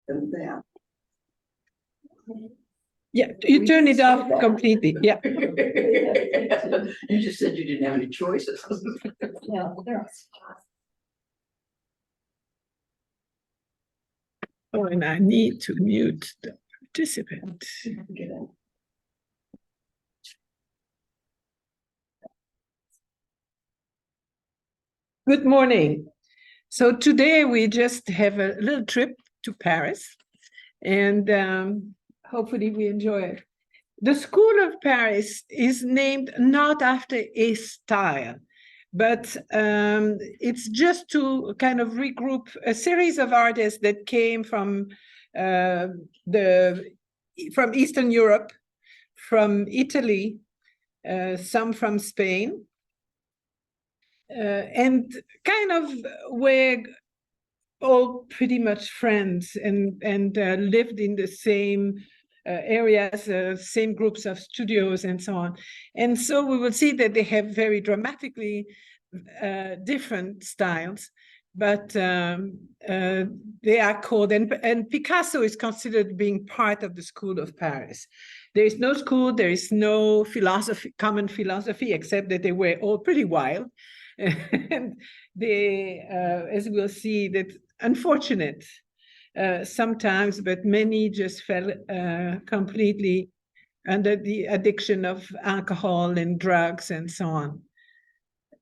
than that. Yeah, you turn it off completely. Yeah. You just said you didn't have any choices. Yeah, Oh, and I need to mute the participant. Good morning. So today we just have a little trip to Paris, and hopefully we enjoy it. The School of Paris is named not after a style, but it's just to kind of regroup a series of artists that came from Eastern Europe, from Italy, some from Spain, and kind of were all pretty much friends and lived in the same areas, same groups of studios and so on. And so we will see that they have very dramatically different styles, but they are called, and Picasso is considered being part of the School of Paris. There is no school, there is no common philosophy, except that they were all pretty wild. And they, as we'll see, that unfortunate sometimes, but many just fell completely under the addiction of alcohol and drugs and so on.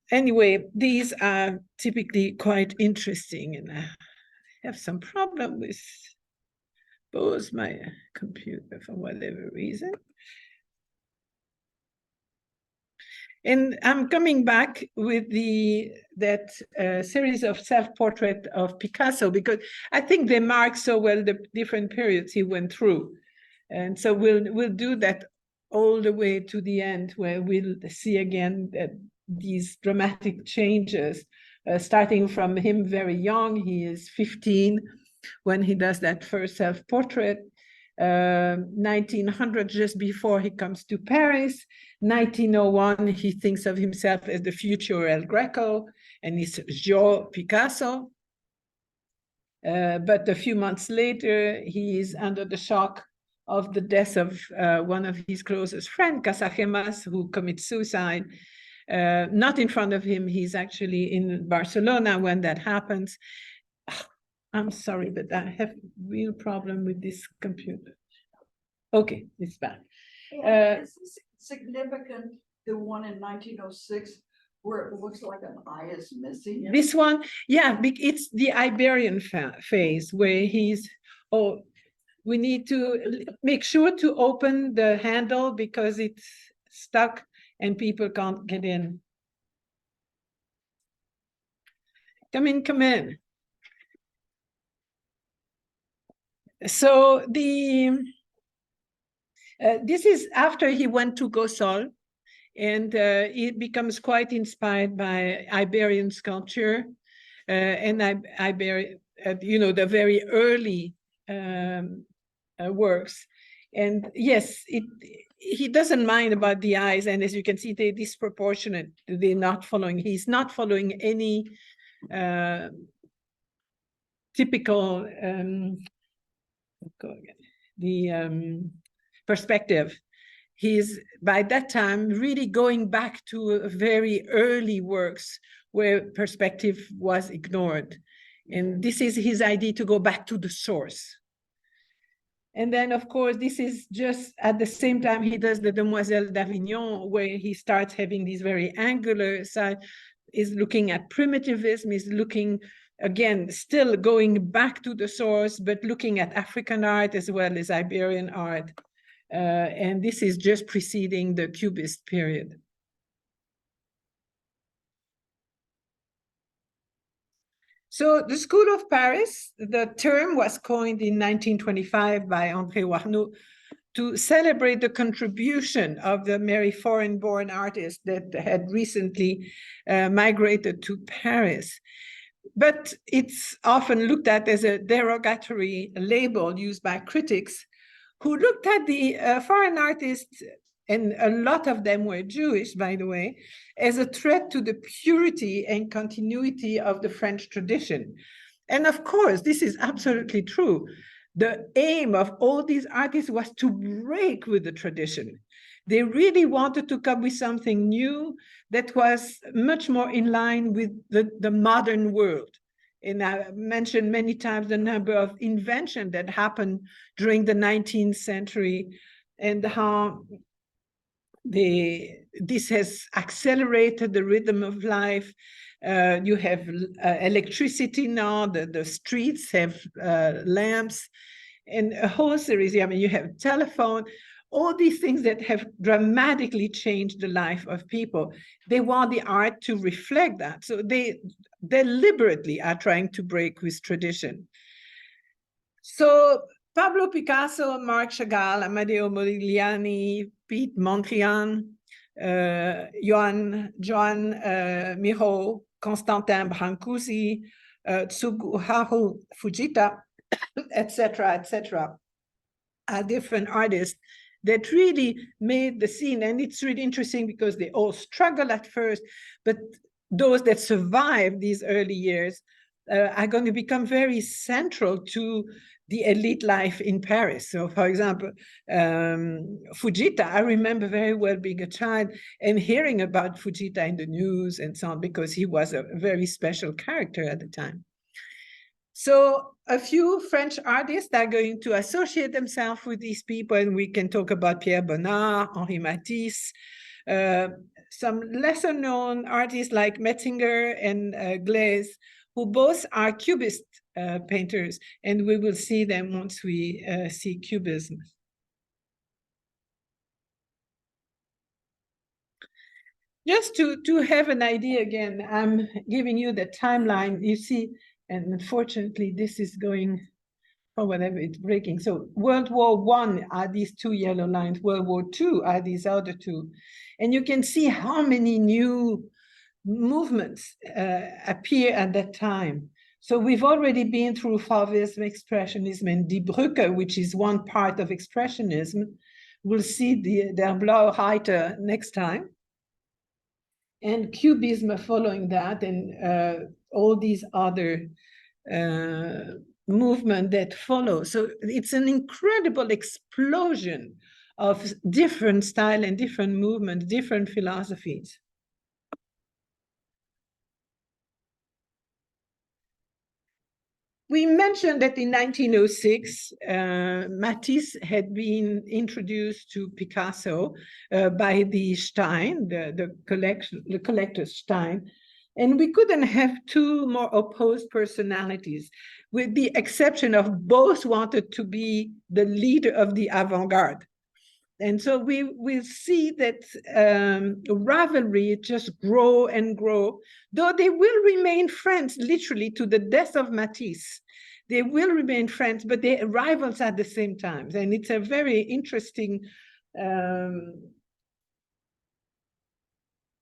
Anyway, these are typically quite interesting, and I have some problem with both my computer for whatever reason. And I'm coming back with that series of self-portrait of Picasso, because I think they mark so well the different periods he went through. And so we'll do that all the way to the end, where we'll see again that these dramatic changes, starting from him very young. He is 15 when he does that first self-portrait. 1900, just before he comes to Paris. 1901, he thinks of himself as the future El Greco, and he's Joe Picasso. But a few months later, he is under the shock of the death of one of his closest friends, Casagemas, who commits suicide. Not in front of him, he's actually in Barcelona when that happens. I'm sorry, but I have a real problem with this computer. Okay, it's back. Is this significant, the one in 1906, where it looks like an eye is missing? This one, yeah, it's the Iberian phase where he's, we need to make sure to open the handle because it's stuck and people can't get in. Come in, come in. So this is after he went to Gossol, and it becomes quite inspired by Iberian sculpture and the very early works. And yes, he doesn't mind about the eyes, and as you can see, they're disproportionate. They're not following. He's not following any typical perspective. He's by that time really going back to very early works where perspective was ignored. And this is his idea to go back to the source. And then, of course, this is just at the same time he does the Demoiselle d'Avignon, where he starts having these very angular side, is looking at primitivism, is looking, again, still going back to the source, but looking at African art as well as Iberian art. And this is just preceding the Cubist period. So the School of Paris, the term was coined in 1925 by André Warnoux to celebrate the contribution of the very foreign-born artists that had recently migrated to Paris. But it's often looked at as a derogatory label used by critics who looked at the foreign artists, and a lot of them were Jewish, by the way, as a threat to the purity and continuity of the French tradition. And of course, this is absolutely true. the aim of all these artists was to break with the tradition. They really wanted to come with something new that was much more in line with the modern world. And I mentioned many times the number of inventions that happened during the 19th century and how this has accelerated the rhythm of life. You have electricity now, the streets have lamps, and a whole series. I mean, you have telephone, all these things that have dramatically changed the life of people. They want the art to reflect that. So they deliberately are trying to break with tradition. So Pablo Picasso, Marc Chagall, Amadeo Modigliani, Piet Mondrian, Joan Miro, Constantin Brancusi, Tsukuharu Fujita, etc., are different artists that really made the scene. And it's really interesting because they all struggle at first, but those that survive these early years are going to become very central to the elite life in Paris. So, for example, Fujita, I remember very well being a child and hearing about Fujita in the news and so on, because he was a very special character at the time. So a few French artists are going to associate themselves with these people, and we can talk about Pierre Bonnard, Henri Matisse, some lesser known artists like Metzinger and Glaise, who both are Cubist painters, and we will see them once we see Cubism. Just to have an idea again, I'm giving you the timeline. You see, and unfortunately, this is going or whatever, it's breaking. So World War I are these two yellow lines. World War II are these other two. And you can see how many new movements appear at that time. So we've already been through Fauvism, Expressionism, and Die Brücke, which is one part of Expressionism. We'll see Der Blaue Reiter next time. And Cubism following that, and all these other movement that follow. So it's an incredible explosion of different style and different movements, different philosophies. We mentioned that in 1906, Matisse had been introduced to Picasso by the Stein, the collector Stein, and we couldn't have two more opposed personalities, with the exception of both wanted to be the leader of the avant-garde. And so we see that rivalry just grow and grow, though they will remain friends literally to the death of Matisse. They will remain friends, but they're rivals at the same time. And it's a very interesting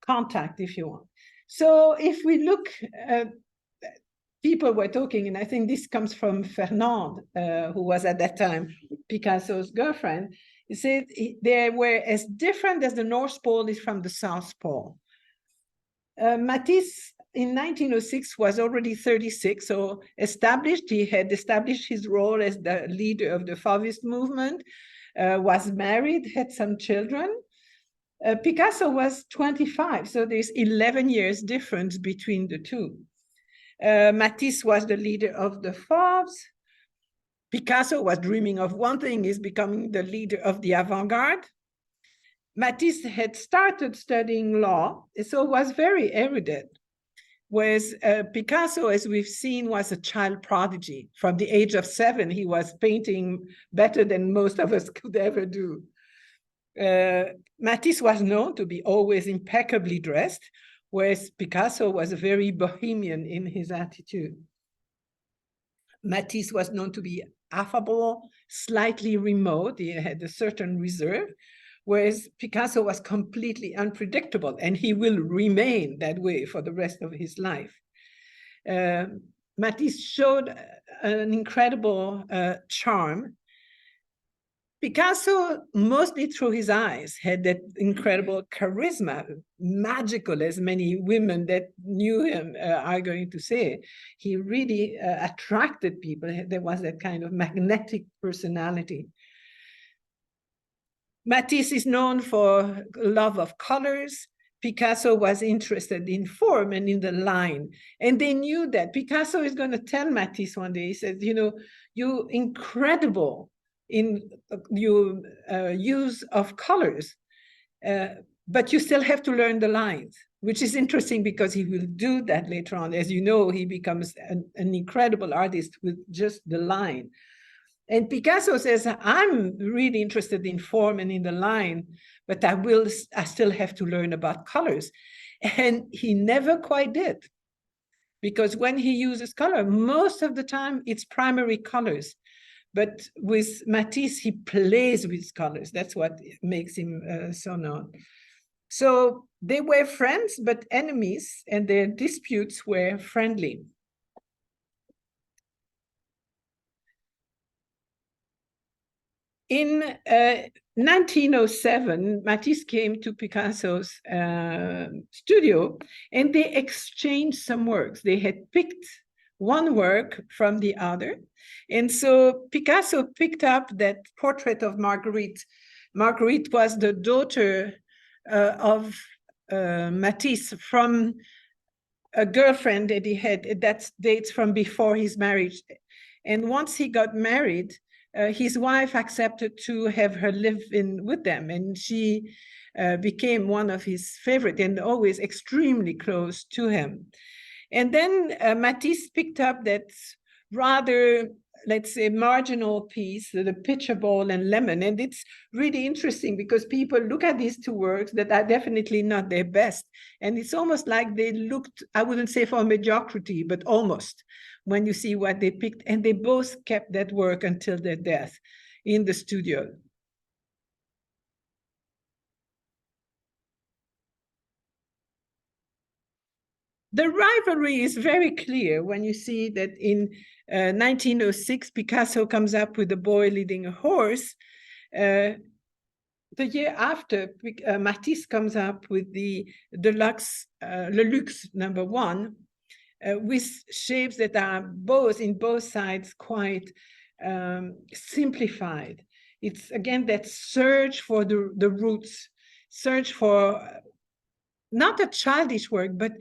contact, if you want. So if we look at people were talking, and I think this comes from Fernande, who was at that time Picasso's girlfriend. He said they were as different as the North Pole is from the South Pole. Matisse in 1906 was already 36, so he had established his role as the leader of the Fauvist movement, was married, had some children. Picasso was 25, so there's 11 years difference between the two. Matisse was the leader of the Fauves. Picasso was dreaming of one thing, is becoming the leader of the avant-garde. Matisse had started studying law, so was very erudite, whereas Picasso, as we've seen, was a child prodigy. From the age of 7, he was painting better than most of us could ever do. Matisse was known to be always impeccably dressed, whereas Picasso was very bohemian in his attitude. Matisse was known to be affable, slightly remote. He had a certain reserve, whereas Picasso was completely unpredictable, and he will remain that way for the rest of his life. Matisse showed an incredible charm. Picasso, mostly through his eyes, had that incredible charisma, magical, as many women that knew him are going to say. He really attracted people. There was that kind of magnetic personality. Matisse is known for love of colors. Picasso was interested in form and in the line. And they knew that. Picasso is going to tell Matisse one day, he says, you know, you're incredible in your use of colors, but you still have to learn the lines, which is interesting because he will do that later on. As you know, he becomes an incredible artist with just the line. And Picasso says, I'm really interested in form and in the line, but I still have to learn about colors. And he never quite did. Because when he uses color, most of the time it's primary colors. But with Matisse, he plays with colors. That's what makes him so known. So they were friends, but enemies, and their disputes were friendly. In 1907, Matisse came to Picasso's studio, and they exchanged some works. They had picked one work from the other. And so Picasso picked up that portrait of Marguerite. Marguerite was the daughter of Matisse from a girlfriend that he had that dates from before his marriage. And once he got married, his wife accepted to have her live in with them, and she became one of his favorite and always extremely close to him. And then Matisse picked up that rather, let's say, marginal piece, the picture ball and lemon. And it's really interesting because people look at these two works that are definitely not their best. And it's almost like they looked, I wouldn't say for mediocrity, but almost, when you see what they picked. And they both kept that work until their death in the studio. The rivalry is very clear when you see that in 1906, Picasso comes up with a boy leading a horse. The year after, Matisse comes up with the Deluxe, Le Luxe #1, with shapes that are in both sides quite simplified. It's again that search for the roots, search for not a childish work, but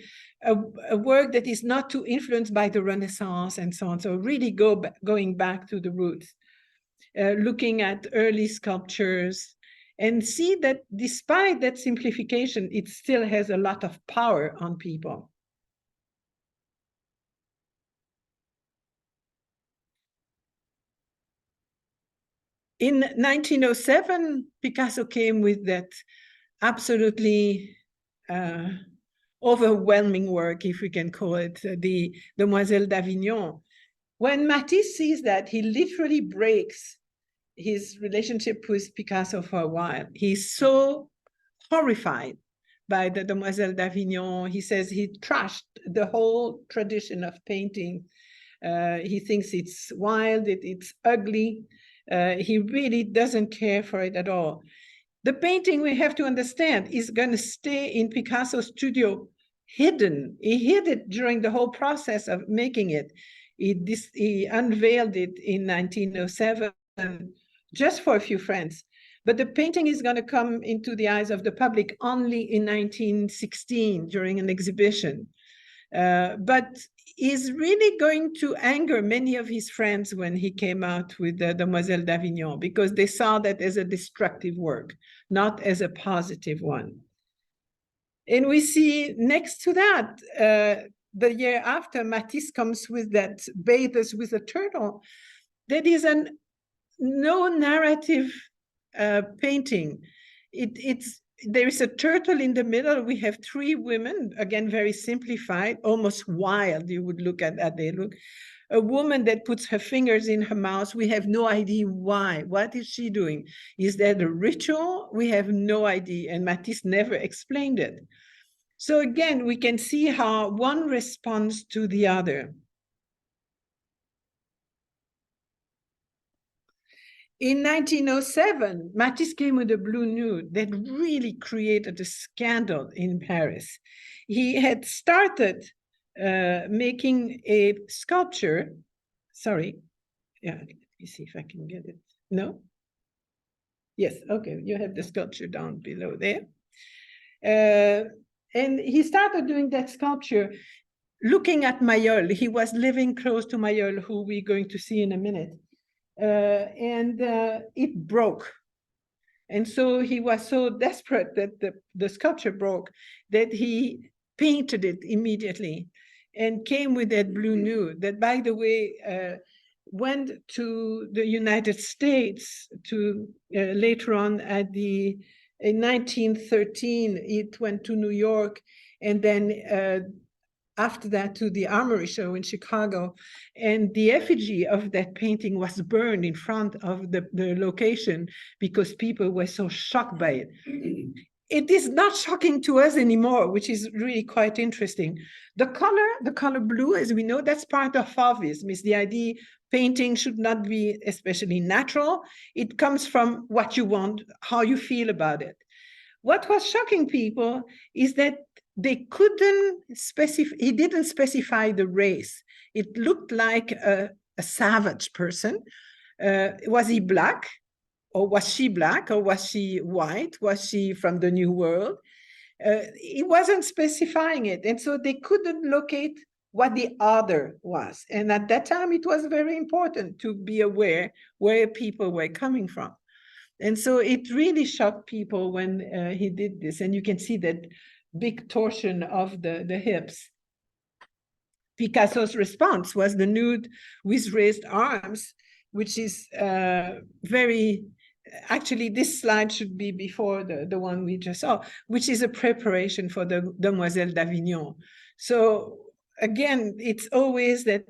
a work that is not too influenced by the Renaissance and so on. So really going back to the roots, looking at early sculptures, and see that despite that simplification, it still has a lot of power on people. In 1907, Picasso came with that absolutely overwhelming work, if we can call it, the Demoiselle d'Avignon. When Matisse sees that, he literally breaks his relationship with Picasso for a while. He's so horrified by the Demoiselle d'Avignon. He says he trashed the whole tradition of painting. He thinks it's wild, it's ugly. He really doesn't care for it at all. The painting, we have to understand, is going to stay in Picasso's studio hidden. He hid it during the whole process of making it. He unveiled it in 1907 just for a few friends. But the painting is going to come into the eyes of the public only in 1916 during an exhibition. But is really going to anger many of his friends when he came out with the Demoiselle d'Avignon, because they saw that as a destructive work, not as a positive one. And we see next to that, the year after, Matisse comes with that Bathers with a Turtle. That is no narrative painting. There is a turtle in the middle. We have three women, again, very simplified, almost wild. You would look at that, they look. A woman that puts her fingers in her mouth. We have no idea why. What is she doing? Is that a ritual? We have no idea. And Matisse never explained it. So again, we can see how one responds to the other. In 1907, Matisse came with a blue nude that really created a scandal in Paris. He had started making a sculpture. Sorry, yeah, let me see if I can get it. No? Yes, okay, you have the sculpture down below there. And he started doing that sculpture looking at Mayol. He was living close to Mayol, who we're going to see in a minute. And it broke. And so he was so desperate that the sculpture broke that he painted it immediately and came with that blue nude that, by the way, went to the United States to later on in 1913, it went to New York, and then after that to the Armory Show in Chicago. And the effigy of that painting was burned in front of the location because people were so shocked by it. It is not shocking to us anymore, which is really quite interesting. The color blue, as we know, that's part of Fauvism. Is the idea painting should not be especially natural. It comes from what you want, how you feel about it. What was shocking people is that they couldn't specify, he didn't specify the race. It looked like a savage person. Was he black? Or was she black? Or was she white? Was she from the New World? He wasn't specifying it. And so they couldn't locate what the other was. And at that time, it was very important to be aware where people were coming from. And so it really shocked people when he did this. And you can see that big torsion of the hips. Picasso's response was the nude with raised arms, which is very, actually this slide should be before the one we just saw, which is a preparation for the Demoiselle d'Avignon. So again, it's always that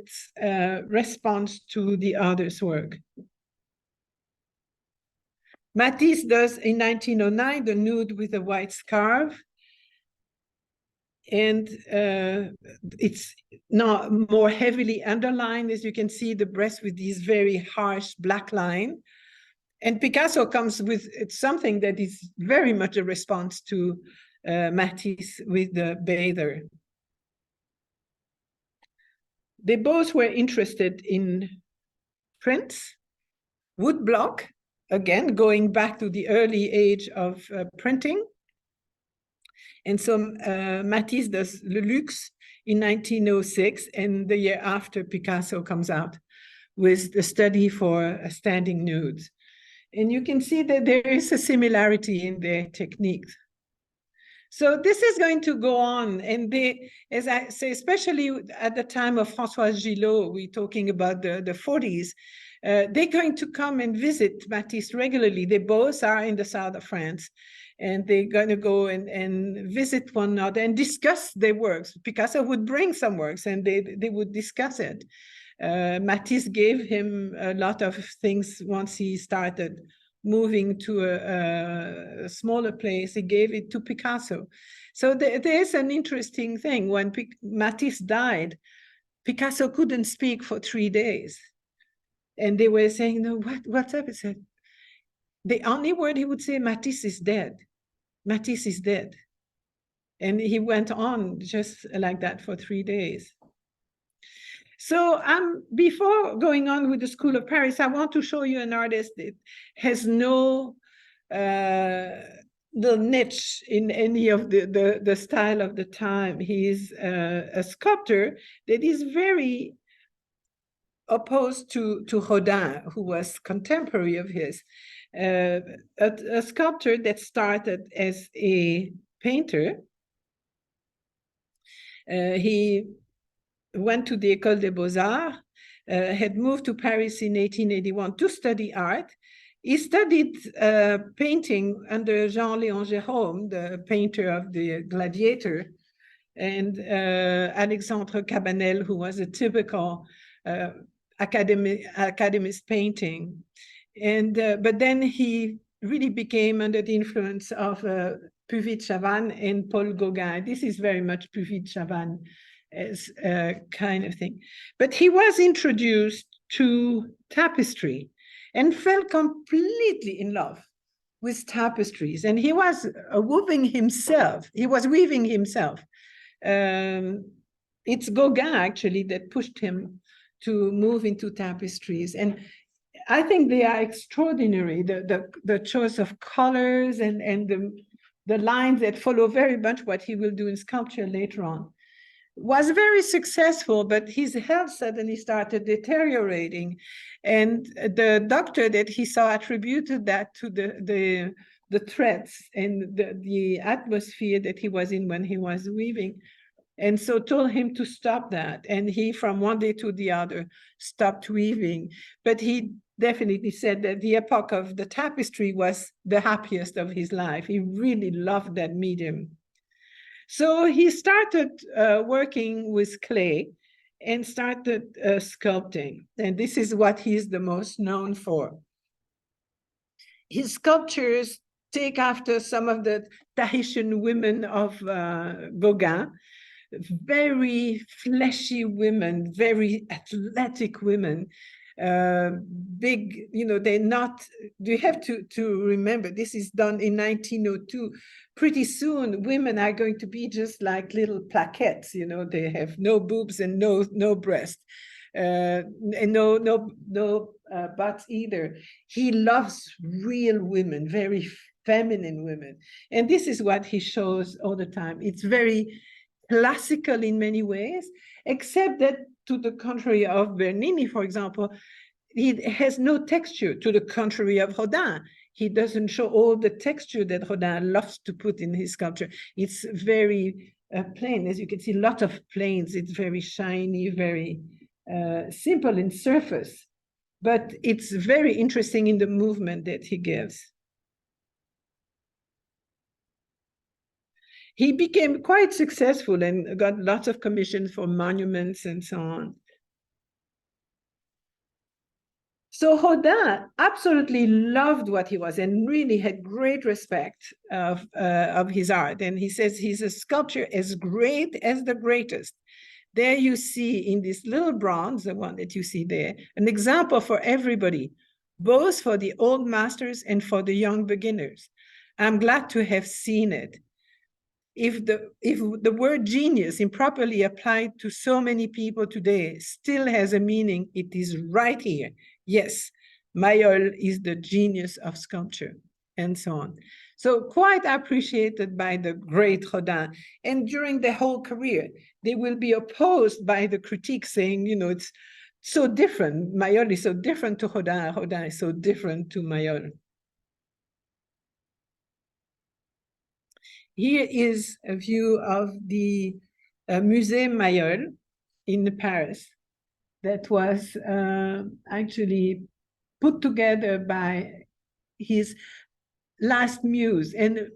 response to the other's work. Matisse does in 1909 the nude with a white scarf. And it's now more heavily underlined, as you can see, the breast with these very harsh black line. And Picasso comes with something that is very much a response to Matisse with the bather. They both were interested in prints, woodblock, again, going back to the early age of printing. And so Matisse does Le Luxe in 1906, and the year after Picasso comes out with the study for standing nudes. And you can see that there is a similarity in their techniques. So this is going to go on, and they, as I say, especially at the time of Françoise Gillot, we're talking about the 40s, they're going to come and visit Matisse regularly. They both are in the south of France, and they're going to go and visit one another and discuss their works. Picasso would bring some works, and they would discuss it. Matisse gave him a lot of things once he started moving to a smaller place. He gave it to Picasso. So there's an interesting thing. When Matisse died, Picasso couldn't speak for 3 days. And they were saying, no, what's up? He said, the only word he would say, Matisse is dead. Matisse is dead. And he went on just like that for 3 days. So before going on with the School of Paris, I want to show you an artist that has no niche in any of the style of the time. He is a sculptor that is very opposed to Rodin, who was contemporary of his. A sculptor that started as a painter. He went to the École des Beaux-Arts, had moved to Paris in 1881 to study art. He studied painting under Jean-Léon Gérôme, the painter of the Gladiator, and Alexandre Cabanel, who was a typical academist painting. And but then he really became under the influence of Puvis de Chavannes and Paul Gauguin. This is very much Puvis de Chavannes as a kind of thing. But he was introduced to tapestry. and fell completely in love with tapestries. And he was weaving himself. He was weaving himself. It's Gauguin actually that pushed him to move into tapestries. And I think they are extraordinary. The choice of colors and the lines that follow very much what he will do in sculpture later on was very successful, but his health suddenly started deteriorating. And the doctor that he saw attributed that to the threats and the atmosphere that he was in when he was weaving. And so told him to stop that. And he, from one day to the other, stopped weaving. But he definitely said that the epoch of the tapestry was the happiest of his life. He really loved that medium. So he started working with clay and started sculpting. And this is what he's the most known for. His sculptures take after some of the Tahitian women of Gauguin, very fleshy women, very athletic women, big, they're not, you have to remember, this is done in 1902. Pretty soon, women are going to be just like little plaquettes, they have no boobs and no breast. And no butts either. He loves real women, very feminine women. And this is what he shows all the time. It's very classical in many ways, except that to the contrary of Bernini, for example, he has no texture, to the contrary of Rodin. He doesn't show all the texture that Rodin loves to put in his sculpture. It's very plain. As you can see, a lot of planes. It's very shiny, very simple in surface, but it's very interesting in the movement that he gives. He became quite successful and got lots of commissions for monuments and so on. So Rodin absolutely loved what he was and really had great respect of his art. And he says he's a sculptor as great as the greatest. There you see in this little bronze, the one that you see there, an example for everybody, both for the old masters and for the young beginners. I'm glad to have seen it. If the word genius, improperly applied to so many people today, still has a meaning, it is right here. Yes, Mayol is the genius of sculpture, and so on. So quite appreciated by the great Rodin. And during the whole career, they will be opposed by the critique saying, it's so different. Mayol is so different to Rodin. Rodin is so different to Mayol. Here is a view of the Musée Mayol in Paris that was actually put together by his last muse. And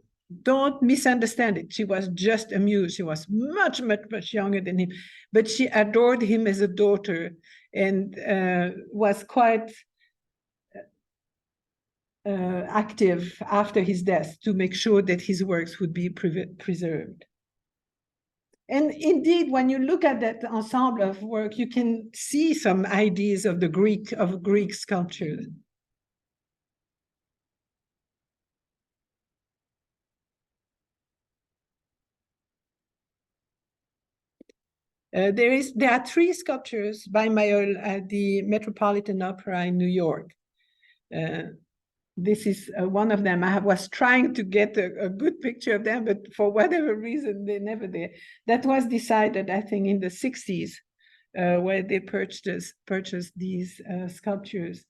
don't misunderstand it. She was just a muse. She was much, much, much younger than him. But she adored him as a daughter and was quite active after his death to make sure that his works would be preserved. And indeed, when you look at that ensemble of work, you can see some ideas of Greek sculpture. There are 3 sculptures by Mayol at the Metropolitan Opera in New York. This is one of them. I was trying to get a good picture of them, but for whatever reason, they're never there. That was decided, I think, in the 60s, where they purchased these sculptures.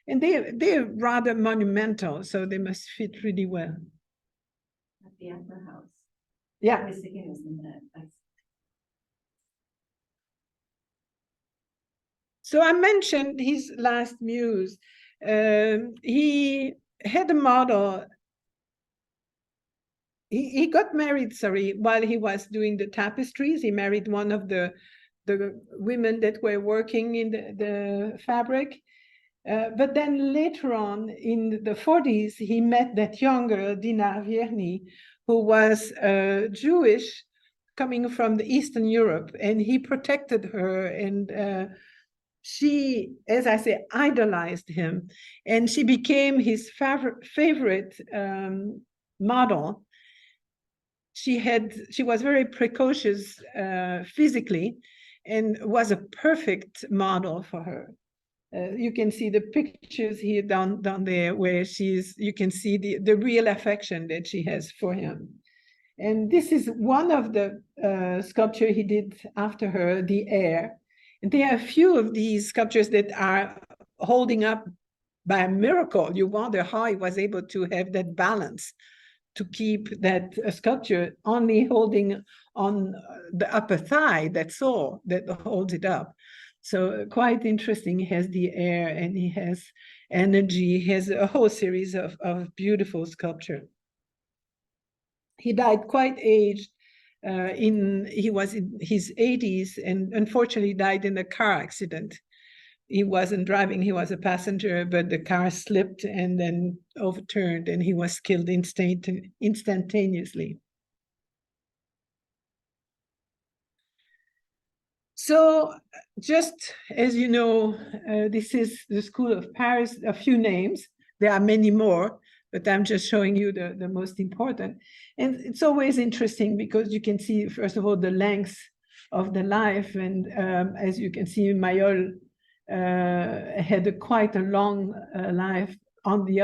And they're rather monumental, so they must fit really well. At the Opera House. Yeah. I was thinking it was in the. So I mentioned his last muse. He had a model. He got married, while he was doing the tapestries. He married one of the women that were working in the fabric. But then later on, in the 40s, he met that young girl, Dina Vierny, who was Jewish, coming from the Eastern Europe, and he protected her and she, as I say, idolized him, and she became his favorite model. She was very precocious physically, and was a perfect model for her. You can see the pictures here down there where you can see the real affection that she has for him. And this is one of the sculpture he did after her, the Air. And there are a few of these sculptures that are holding up by a miracle. You wonder how he was able to have that balance, to keep that sculpture only holding on the upper thigh, that's all that holds it up. So quite interesting. He has the Air, and he has energy. He has a whole series of beautiful sculpture. He died quite aged. He was in his 80s, and unfortunately died in a car accident. He wasn't driving, he was a passenger, but the car slipped and then overturned, and he was killed instantaneously. So just as you know, this is the School of Paris, a few names. There are many more, but I'm just showing you the most important. And it's always interesting because you can see, first of all, the length of the life. And as you can see, Mayol had quite a long life. On the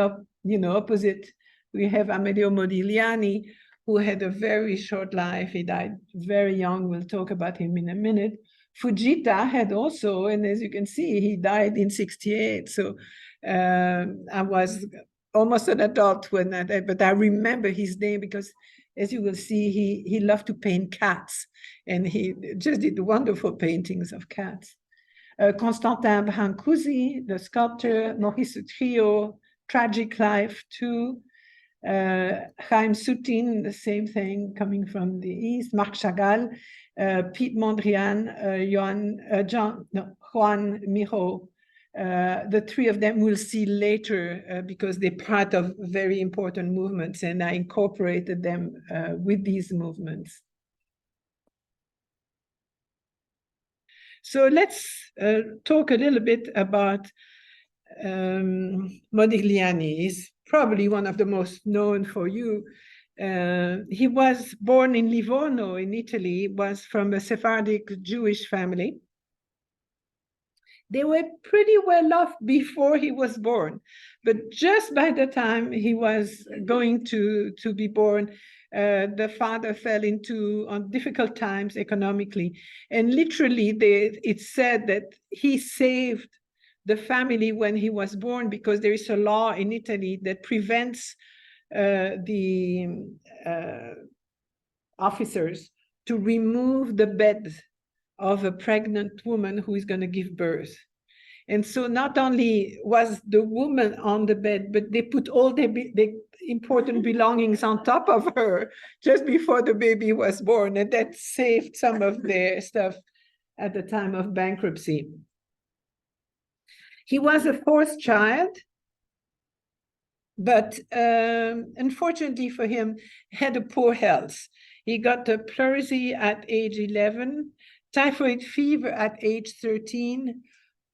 opposite, we have Amedeo Modigliani, who had a very short life. He died very young. We'll talk about him in a minute. Fujita had also, and as you can see, he died in 68. So I was almost an adult when I died, but I remember his name because, as you will see, he loved to paint cats, and he just did wonderful paintings of cats. Constantin Brancusi, the sculptor, Maurice Trio, Tragic Life too. Chaim Soutine, the same thing, coming from the East. Marc Chagall, Pete Mondrian, Juan Miro. The three of them we'll see later because they're part of very important movements, and I incorporated them with these movements. So let's talk a little bit about Modigliani. He's probably one of the most known for you. He was born in Livorno in Italy, was from a Sephardic Jewish family. They were pretty well off before he was born, but just by the time he was going to be born, the father fell into difficult times economically, and literally it's said that he saved the family when he was born, because there is a law in Italy that prevents the officers to remove the bed of a pregnant woman who is going to give birth. And so not only was the woman on the bed, but they put all the important belongings on top of her just before the baby was born. And that saved some of their stuff at the time of bankruptcy. He was a fourth child, but unfortunately for him, had a poor health. He got a pleurisy at age 11, typhoid fever at age 13,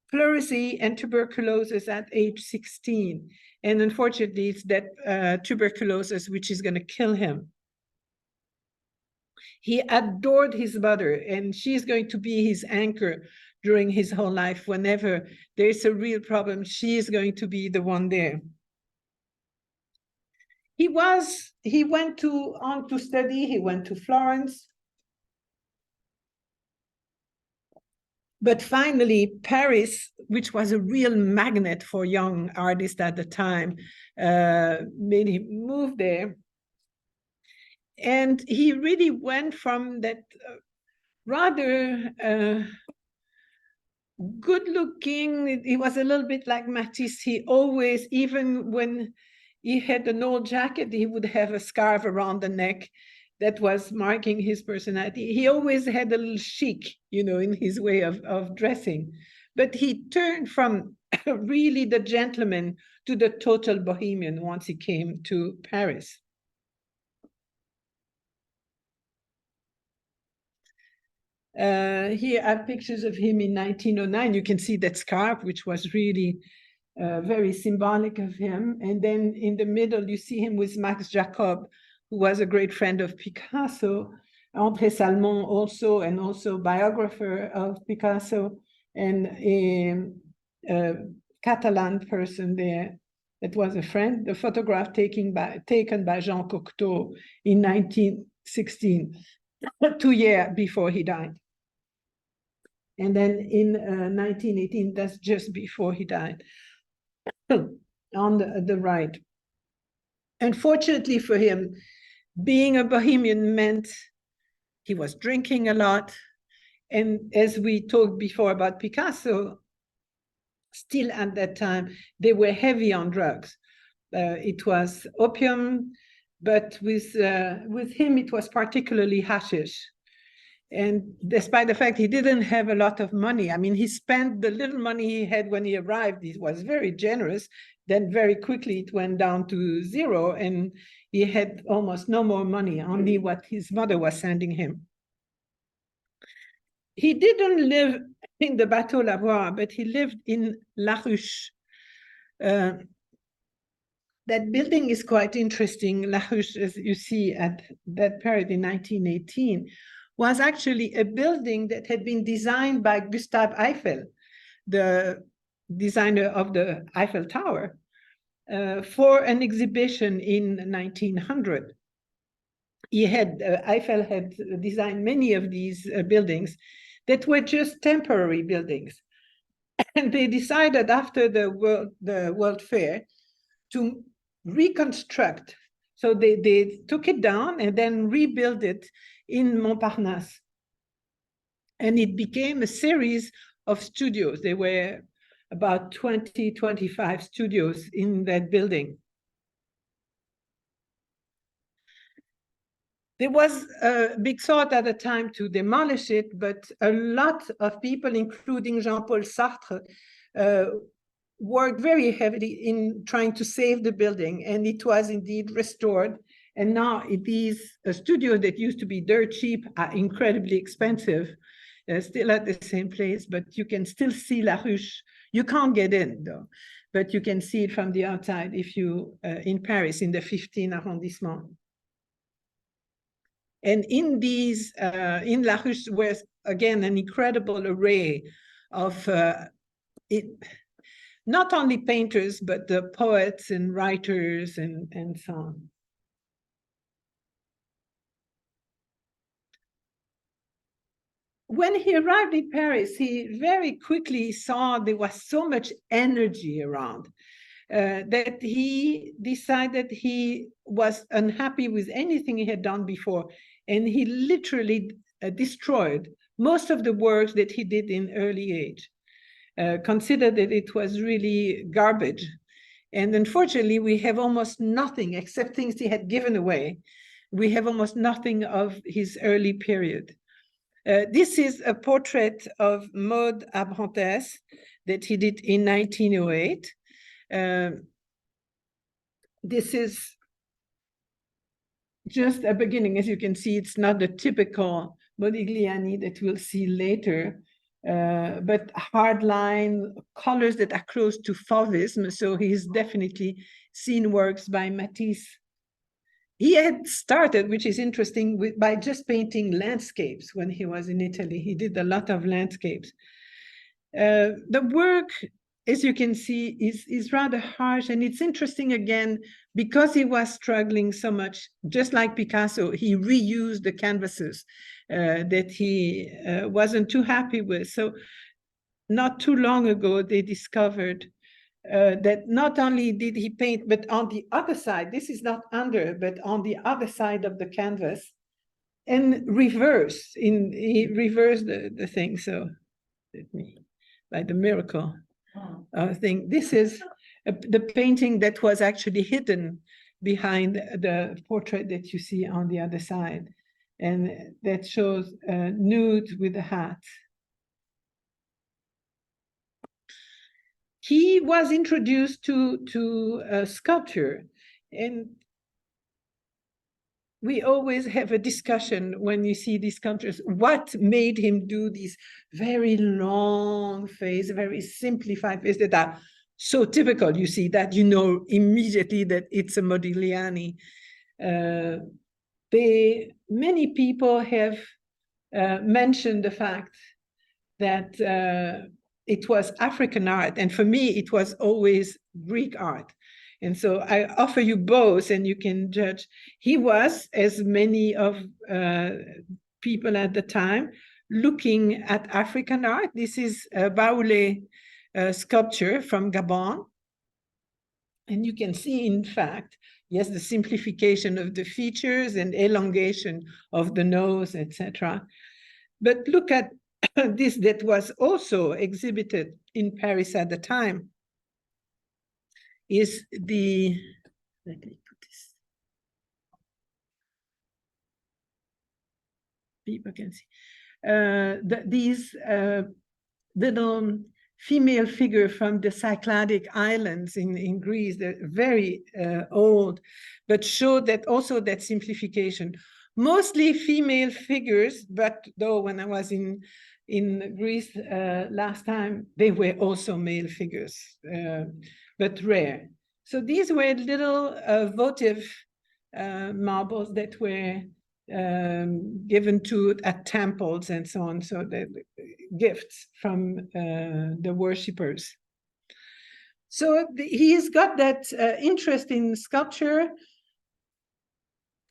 pleurisy and tuberculosis at age 16. And unfortunately, it's that tuberculosis which is going to kill him. He adored his mother, and she's going to be his anchor during his whole life. Whenever there's a real problem, she is going to be the one there. He went on to study. He went to Florence. But finally, Paris, which was a real magnet for young artists at the time, made him move there. And he really went from that rather good looking. He was a little bit like Matisse. He always, even when he had an old jacket, he would have a scarf around the neck that was marking his personality. He always had a little chic, in his way of dressing. But he turned from really the gentleman to the total bohemian once he came to Paris. Here are pictures of him in 1909. You can see that scarf, which was really very symbolic of him. And then in the middle, you see him with Max Jacob, who was a great friend of Picasso. André Salmon also, and also biographer of Picasso, and a Catalan person there that was a friend. The photograph taken by Jean Cocteau in 1916, 2 years before he died. And then in 1918, that's just before he died, on the right. Unfortunately for him, being a Bohemian meant he was drinking a lot. And as we talked before about Picasso, still at that time, they were heavy on drugs. It was opium, but with him, it was particularly hashish. And despite the fact he didn't have a lot of money, I mean, he spent the little money he had when he arrived. He was very generous. Then very quickly it went down to zero, and he had almost no more money, only what his mother was sending him. He didn't live in the Bateau Lavoir, but he lived in La Ruche. That building is quite interesting. La Ruche, as you see at that period in 1918, was actually a building that had been designed by Gustave Eiffel, the designer of the Eiffel Tower, for an exhibition in 1900. Eiffel had designed many of these buildings that were just temporary buildings. And they decided after the World Fair to reconstruct. So they took it down and then rebuilt it in Montparnasse. And it became a series of studios. There were about 20, 25 studios in that building. There was a big thought at the time to demolish it, but a lot of people, including Jean-Paul Sartre, worked very heavily in trying to save the building, and it was indeed restored. And now these studios that used to be dirt cheap are incredibly expensive, still at the same place, but you can still see La Ruche. You can't get in though, but you can see it from the outside if you, in Paris, in the 15th arrondissement. And in these, in La Ruche was again an incredible array of not only painters, but the poets and writers and so on. When he arrived in Paris, he very quickly saw there was so much energy around that he decided he was unhappy with anything he had done before. And he literally destroyed most of the works that he did in early age, considered that it was really garbage. And unfortunately, we have almost nothing except things he had given away. We have almost nothing of his early period. This is a portrait of Maud Abrantès that he did in 1908. This is just a beginning. As you can see, it's not the typical Modigliani that we'll see later, but hard line, colors that are close to Fauvism. So he's definitely seen works by Matisse. He had started, which is interesting, by just painting landscapes when he was in Italy. He did a lot of landscapes. The work, as you can see, is rather harsh. And it's interesting, again, because he was struggling so much, just like Picasso, he reused the canvases that he wasn't too happy with. So not too long ago, they discovered that not only did he paint, but on the other side, this is not under, but on the other side of the canvas, and he reversed the thing. So let me, by the miracle thing, this is the painting that was actually hidden behind the portrait that you see on the other side. And that shows nude with a hat. He was introduced to sculpture, and we always have a discussion when you see these sculptures. What made him do these very long face, very simplified face that are so typical? You see that, you know immediately that it's a Modigliani. Many people have mentioned the fact that it was African art, and for me it was always Greek art. And so I offer you both, and you can judge. He was, as many of people at the time, looking at African art. This is a Baoulé sculpture from Gabon. And you can see, in fact, yes, the simplification of the features and elongation of the nose, etc. But look at this that was also exhibited in Paris at the time. Is the, let me put this, people can see, these little female figure from the Cycladic islands in Greece. They're very old, but show that also that simplification. Mostly female figures, but though when I was in Greece last time, they were also male figures, but rare. So these were little votive marbles that were given to at temples and so on. So the gifts from the worshippers. So he's got that interest in sculpture.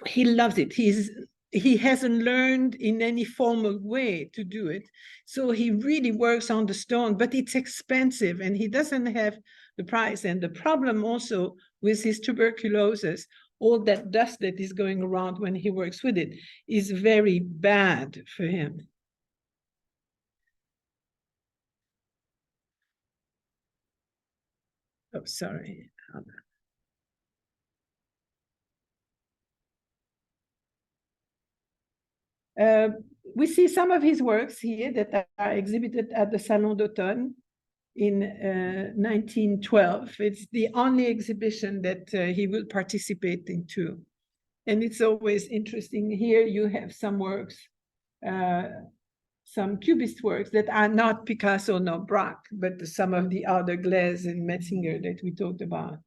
He loves it. He hasn't learned in any formal way to do it. So he really works on the stone, but it's expensive and he doesn't have the price. And the problem also with his tuberculosis, all that dust that is going around when he works with it, is very bad for him. Oh, sorry. We see some of his works here that are exhibited at the Salon d'Automne in 1912. It's the only exhibition that he will participate in too. And it's always interesting. Here you have some works, some cubist works that are not Picasso nor Braque, but some of the other Glaise and Metzinger that we talked about.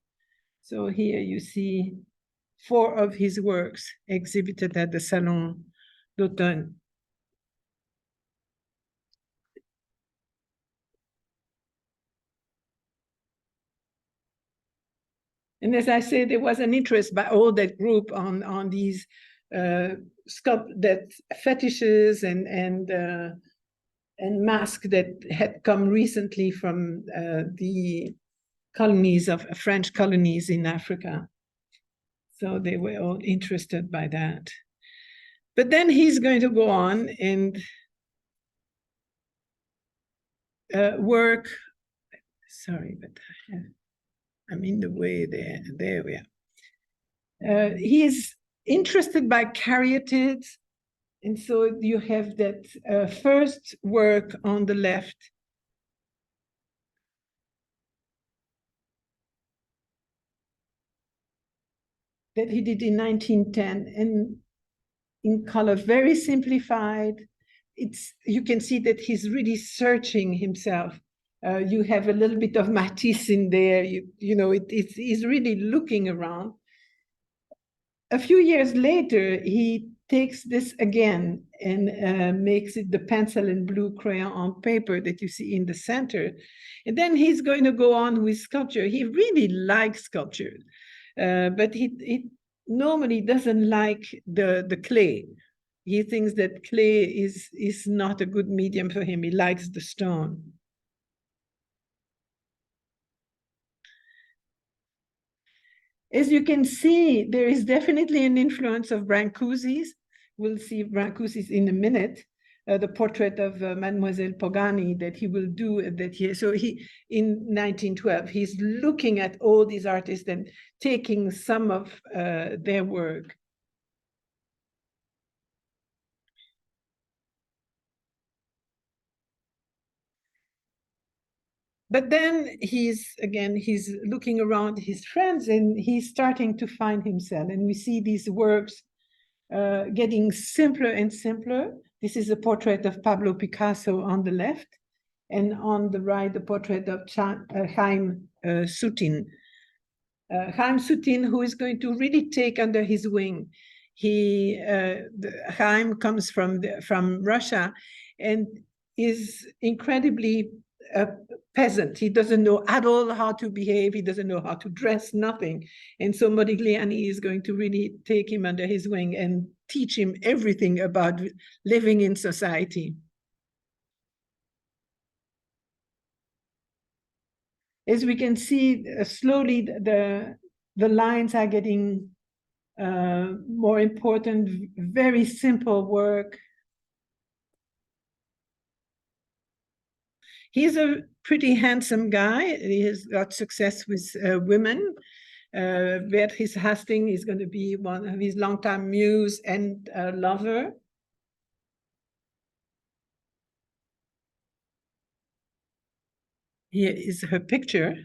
So here you see 4 of his works exhibited at the Salon d'Automne. And as I said, there was an interest by all that group on these that fetishes and masks that had come recently from the colonies of French colonies in Africa. So they were all interested by that. But then he's going to go on and work. Sorry, but I'm in the way there. There we are. He is interested by caryatids. And so you have that first work on the left. That he did in 1910, and in color, very simplified. You can see that he's really searching himself. You have a little bit of Matisse in there. He's really looking around. A few years later, he takes this again and makes it the pencil and blue crayon on paper that you see in the center. And then he's going to go on with sculpture. He really likes sculpture, but he normally doesn't like the clay. He thinks that clay is not a good medium for him. He likes the stone. As you can see, there is definitely an influence of Brancusi's. We'll see Brancusi's in a minute. The portrait of Mademoiselle Pogani that he will do in 1912, he's looking at all these artists and taking some of their work. But then he's looking around his friends and he's starting to find himself. And we see these works getting simpler and simpler. This is a portrait of Pablo Picasso on the left, and on the right, the portrait of Chaim Soutine. Chaim Soutine, who is going to really take under his wing. Chaim comes from Russia and is incredibly peasant. He doesn't know at all how to behave. He doesn't know how to dress, nothing. And so Modigliani is going to really take him under his wing and teach him everything about living in society. As we can see, slowly the lines are getting more important, very simple work. He's a pretty handsome guy. He has got success with women. Beatrice Hastings is going to be one of his longtime muse and lover. Here is her picture.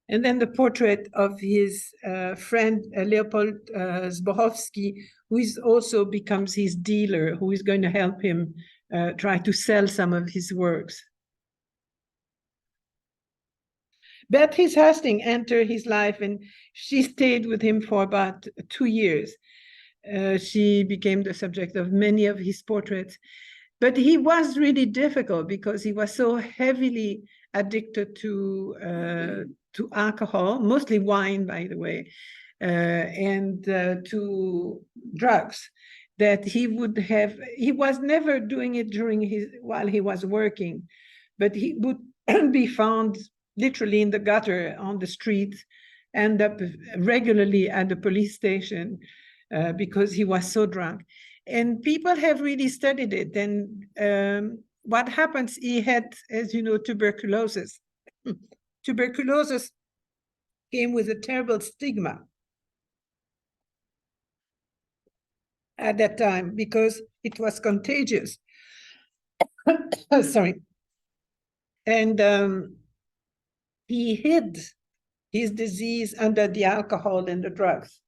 And then the portrait of his friend, Leopold Zborowski, who is also becomes his dealer, who is going to help him try to sell some of his works. Beatrice Hastings entered his life, and she stayed with him for about 2 years. She became the subject of many of his portraits. But he was really difficult because he was so heavily addicted to alcohol, mostly wine, by the way, and to drugs, that he was never doing it while he was working, but he would be found literally in the gutter, on the street, end up regularly at the police station because he was so drunk. And people have really studied it. And what happens, he had, as you know, tuberculosis. Tuberculosis came with a terrible stigma at that time because it was contagious. Sorry. And he hid his disease under the alcohol and the drugs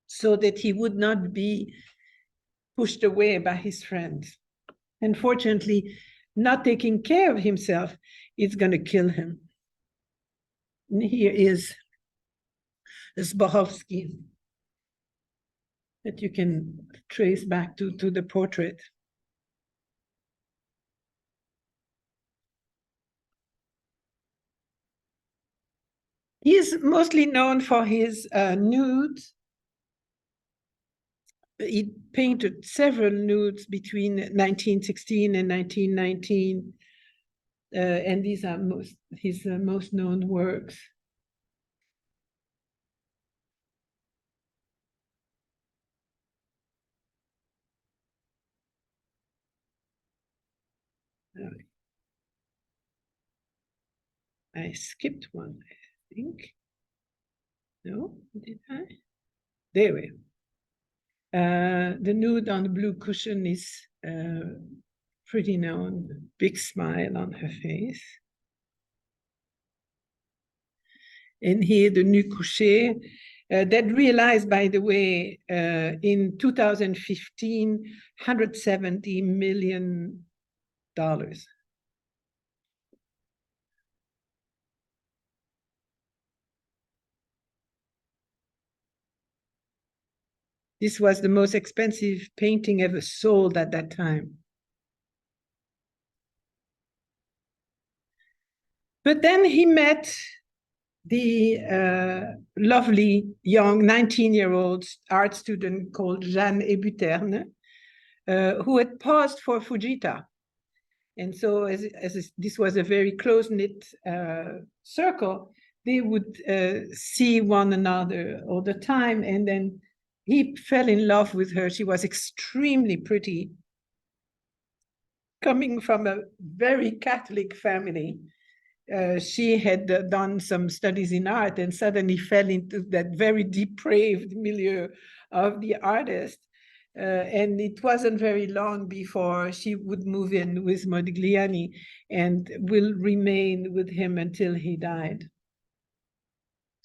so that he would not be pushed away by his friends. Unfortunately, not taking care of himself is going to kill him. And here is Zborowski that you can trace back to the portrait. He is mostly known for his nudes. He painted several nudes between 1916 and 1919, and these are his most known works. I skipped one, I think. No, did I? There we are. The nude on the blue cushion is pretty known, big smile on her face. And here the nu couché, that realized, by the way, in 2015, $170 million. This was the most expensive painting ever sold at that time. But then he met the lovely young 19-year-old art student called Jeanne Hébuterne, who had posed for Fujita. And so as this was a very close-knit circle, they would see one another all the time. And then he fell in love with her. She was extremely pretty, coming from a very Catholic family. She had done some studies in art and suddenly fell into that very depraved milieu of the artist. And it wasn't very long before she would move in with Modigliani and will remain with him until he died.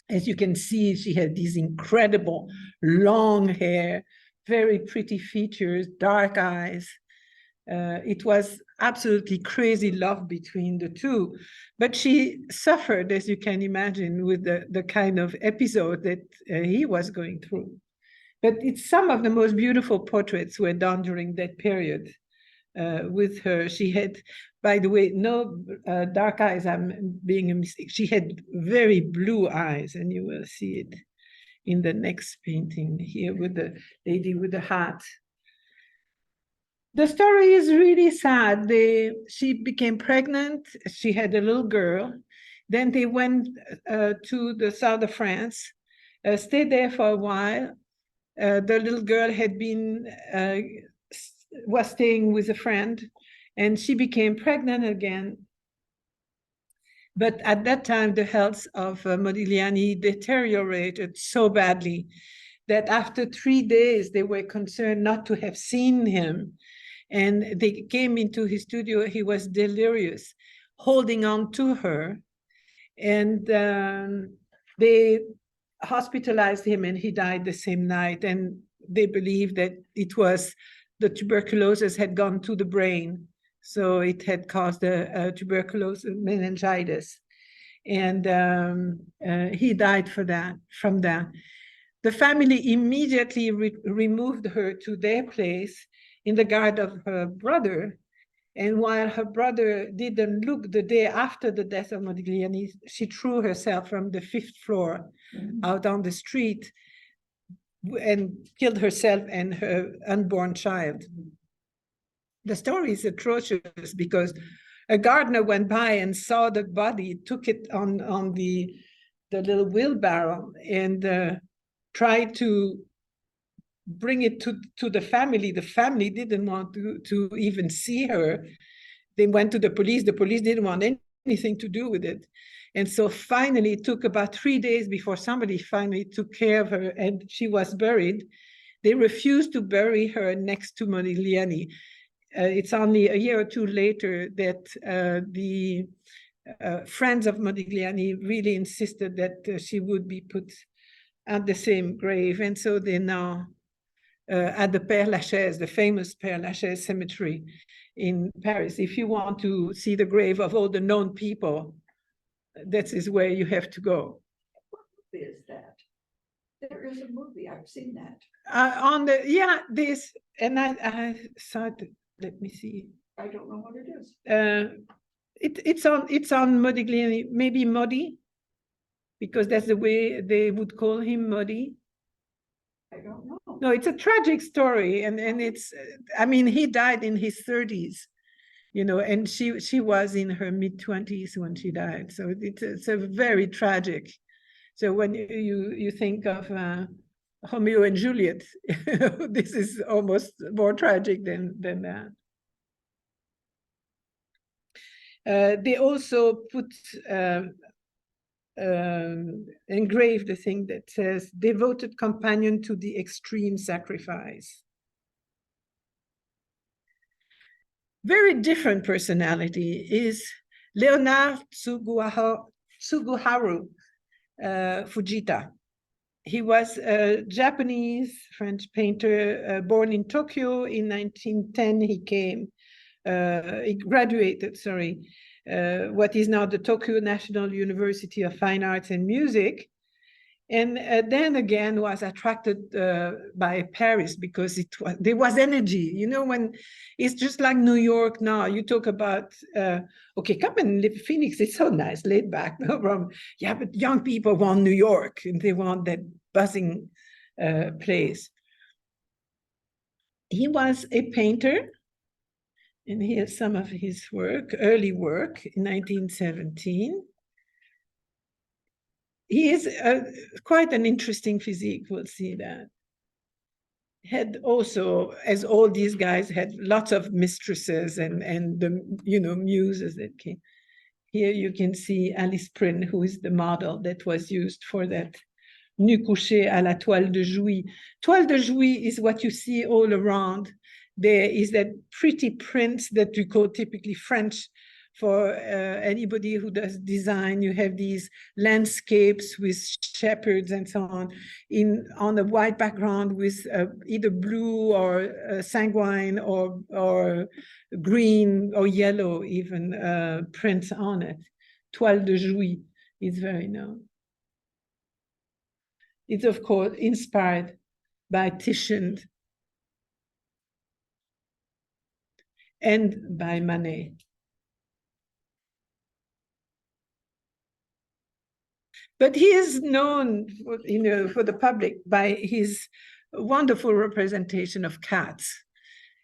As you can see, she had these incredible long hair, very pretty features, dark eyes. It was absolutely crazy love between the two. But she suffered, as you can imagine, with the kind of episode that he was going through. But it's some of the most beautiful portraits were done during that period with her. She had, by the way, no dark eyes, I'm being a mistake. She had very blue eyes, and you will see it in the next painting here with the lady with the hat. The story is really sad. She became pregnant. She had a little girl. Then they went to the south of France, stayed there for a while. The little girl was staying with a friend, and she became pregnant again. But at that time, the health of Modigliani deteriorated so badly that after 3 days, they were concerned not to have seen him. And they came into his studio. He was delirious, holding on to her. And they hospitalized him, and he died the same night. And they believed that it was the tuberculosis had gone to the brain. So it had caused a tuberculosis meningitis. And he died from that. The family immediately removed her to their place in the garden of her brother. And while her brother didn't look the day after the death of Modigliani, she threw herself from the 5th floor out on the street and killed herself and her unborn child. The story is atrocious because a gardener went by and saw the body, took it on the little wheelbarrow, and tried to bring it to the family. The family didn't want to even see her. They went to the police. The police didn't want anything to do with it. And so finally, it took about 3 days before somebody finally took care of her, and she was buried. They refused to bury her next to Modigliani. It's only a year or two later that the friends of Modigliani really insisted that she would be put at the same grave. And so they now at the Père Lachaise, the famous Père Lachaise cemetery in Paris. If you want to see the grave of all the known people, that is where you have to go. What movie is that? There is a movie, I've seen that. This, and I saw it, let me see. I don't know what it is. It's on Modigliani, maybe Modi, because that's the way they would call him, Modi. I don't know. No, it's a tragic story, and it's, I mean, he died in his 30s, and she was in her mid-20s when she died. So it's a very tragic. So when you think of Romeo and Juliet, this is almost more tragic than that. They also put engraved a thing that says devoted companion to the extreme sacrifice. Very different personality is Leonard Tsuguharu Fujita. He was a Japanese French painter born in Tokyo in 1910. He graduated, what is now the Tokyo National University of Fine Arts and Music. And then again was attracted by Paris because there was energy. When it's just like New York now, you talk about, okay, come and live in Phoenix, it's so nice, laid back. No problem. Yeah, but young people want New York and they want that buzzing place. He was a painter, and here's some of his work, early work in 1917. He is quite an interesting physique, we'll see that. Had also, as all these guys, had lots of mistresses and the muses that came. Here you can see Alice Prynne, who is the model that was used for that nu couché à la toile de Jouy. Toile de Jouy is what you see all around. There is that pretty prints that we call typically French for anybody who does design. You have these landscapes with shepherds and so on a white background with either blue or sanguine or green or yellow even prints on it. Toile de Jouy is very known. It's of course inspired by Titian and by Manet. But he is known, for the public by his wonderful representation of cats.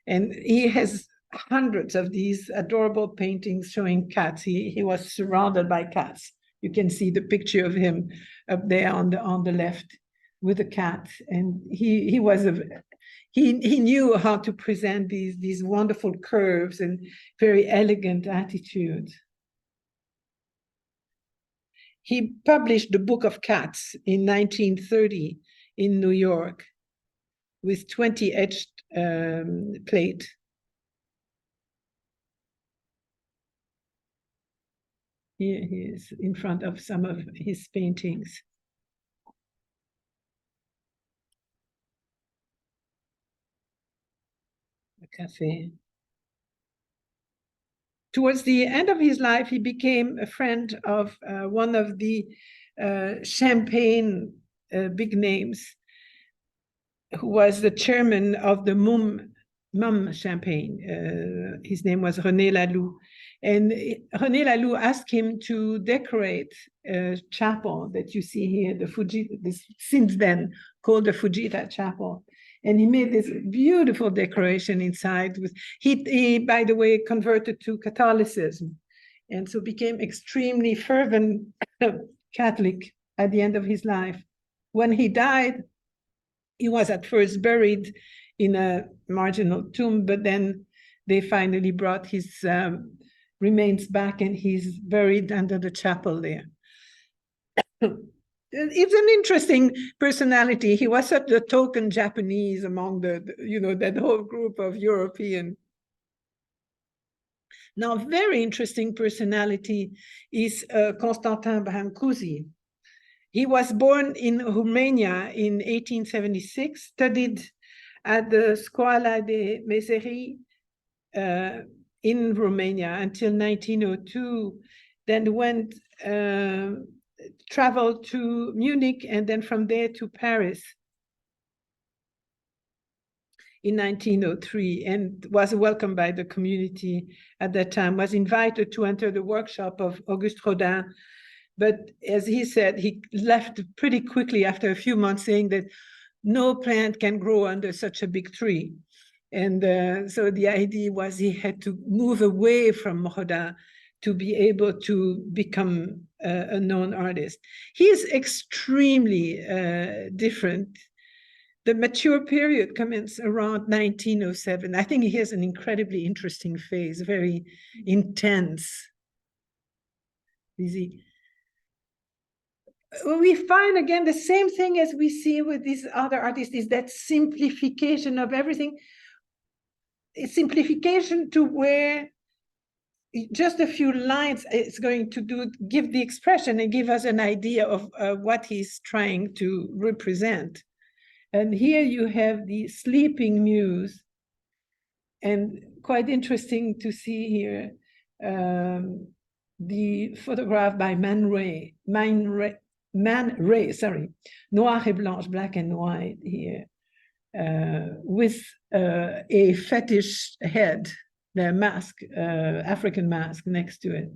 And he has hundreds of these adorable paintings showing cats. He was surrounded by cats. You can see the picture of him up there on the left with a cat. And he knew how to present these wonderful curves and very elegant attitudes. He published the Book of Cats in 1930 in New York with 20 etched plate. Here he is in front of some of his paintings. A cafe. Towards the end of his life, he became a friend of one of the Champagne big names, who was the chairman of the MUM Champagne. His name was René Laloux. And René Laloux asked him to decorate a chapel that you see here, the Fujita, this since then called the Fujita Chapel. And he made this beautiful decoration inside. He, by the way, converted to Catholicism, and so became extremely fervent Catholic at the end of his life. When he died, he was at first buried in a marginal tomb, but then they finally brought his remains back, and he's buried under the chapel there. It's an interesting personality. He was such a token Japanese among that whole group of European. Now, very interesting personality is Constantin Brancusi. He was born in Romania in 1876, studied at the Scuola de Meserie in Romania until 1902, then traveled to Munich, and then from there to Paris in 1903, and was welcomed by the community at that time, was invited to enter the workshop of Auguste Rodin. But as he said, he left pretty quickly after a few months, saying that no plant can grow under such a big tree. And so the idea was he had to move away from Rodin to be able to become a known artist. He is extremely different. The mature period commences around 1907. I think he has an incredibly interesting phase, very intense. We find again the same thing as we see with these other artists, is that simplification of everything. A simplification to where just a few lines is going to give the expression and give us an idea of what he's trying to represent. And here you have the sleeping muse, and quite interesting to see here the photograph by Man Ray, Noir et Blanche, black and white here, with a fetish head, the mask, African mask next to it.